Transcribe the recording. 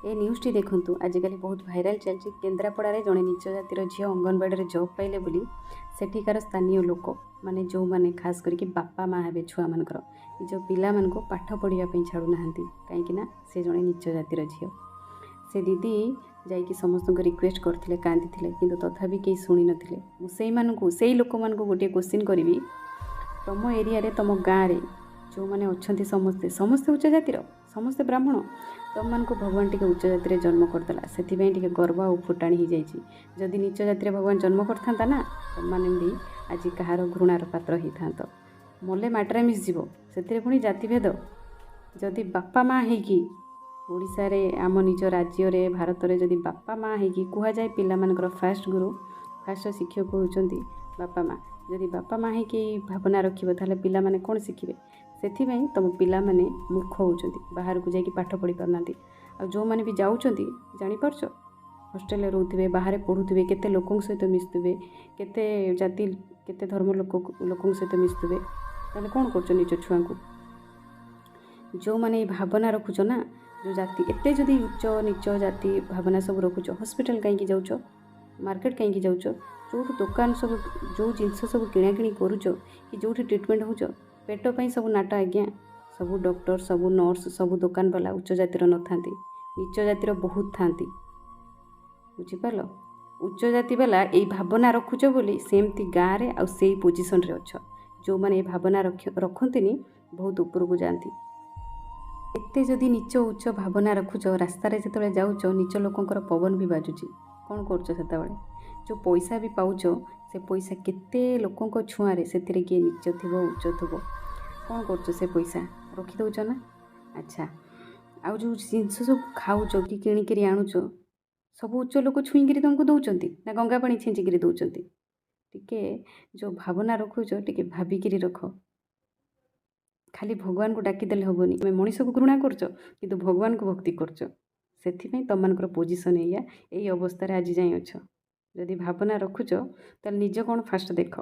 ए न्यूज़टी देखंतु आजिकल बहुत भाइराल चलछि केन्द्रापड़ा जड़े नीच जातिर झी अंगनवाड़ी जॉब पाइले बोली सेठिकार स्थानीय लोक माने जो माने खास करके बापा माँ हे छुआ मानकर निज पिला मानको पाठ पढ़ाई छाड़ू ना कहीं से जड़े नीच जातिर झील से दीदी जाइए समस्त रिक्वेस्ट करते कांदी किंतु तथापि कहीं शुणी नथिले से लोक मानक गोटे क्वेश्चन करी तुम एरिया रे तुम गाँव में जो मैंने अच्छा समस्ते समस्ते उच्च जातिर समस्ते ब्राह्मण तुम मानक भगवान टी उच्च जाति जन्म करदेला से गर्व और फुटाणी हो जाइए जदि नीच जाति भगवान जन्म करता ना तुम मैंने भी आज कहार घृणार पात्र होता तो मले माटरे मिसजीव से पुणी जातिभेद जदि बापा माँ होगी ओडिशा रे आम निज राज्य रे भारत रे जदि बापा माँ होगी कह जाए पिला फास्ट गुरु फास्ट शिक्षक होती बापा माँ जदि बापा माँ होगी भावना रखिए ताले पिला माने कौन शिखिबे से तुम पिला माने मूर्ख होती बाहर को जाकि पाठ पढ़ी पारना आ जो मैंने भी जाऊँच जापर हॉस्टेल रोथे बाहर पढ़ुवे केते लोकों सहित मिशुवे केते जाति केते धर्म लोकों सहित मिशुवे ताले कौन कर निज छुआ को जो मैंने भावना रखुच ना जो जाति एत जदि उच्च नीच जाति भावना सब रखुच हॉस्पिटल कहीं जाऊच मार्केट कहीं जाऊच जो दुकान सब जो जिनस सब किणाकिणी करुच कि जो ट्रिटमेंट होच पेट पाई सब नाट आज्ञा सब डॉक्टर सब नर्स सब दुकान वाला उच्च जातिर न था नीच जातिर बहुत था बुझिपार उच्च जाति वाला यही भावना रखुच बोली सेमती गाँव में आई पोजिशन रे अच्छ जो मैंने भावना रखती बहुत उपरକୁ जाती एते जदि नीच उच्च भावना रखुच रास्तार जो जाऊच नीच लोकंर पवन भी बाजुची कौन कर जो पैसा भी पाउच से पैसा केते लोकों छुआरे से किए नीच थो उच्च थो कौन कर से पैसा रखीदौच ना अच्छा आउ जो जिनस सब खाऊच कि किणिकी आणुच सब उच्च लोक छुईकी तुमको दौरान ना गंगा पानी छींचिकी दौरान टिके जो भावना रखुच टिके भाविकी रख खाली भगवान को डाकिदेले हेनी तुम मनीष को घृणा करछ कि भगवान को भक्ति करछ से तुम मानकर पोजिशन या यही अवस्था आज जाए अच्छ जदि भावना रखुच ताल निज कौन फास्ट देख।